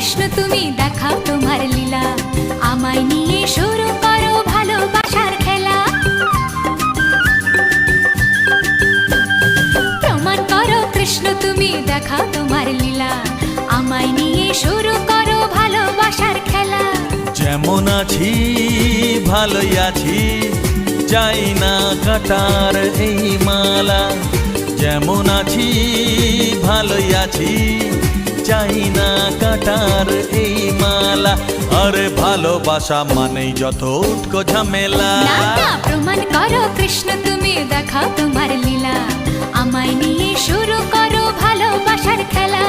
কৃষ্ণ তুমি দেখাও তোমার লীলা, আমায় নিয়ে শুরু করো ভালোবাসার খেলা। প্রমাণ করো কৃষ্ণ তুমি দেখাও তোমার লীলা, আমায় নিয়ে শুরু করো ভালোবাসার খেলা। যেমন আছি ভালোই আছি, চাই না কাটার এই মালা। যেমন আছি ভালোই আছি, চাই না কাটার এই মালা। আরে ভালোবাসা মানেই যত উটকো ঝামেলা। না না, প্রমাণ করো কৃষ্ণ তুমি দেখাও তোমার লীলা, আমায় নিয়ে শুরু করো ভালোবাসার খেলা।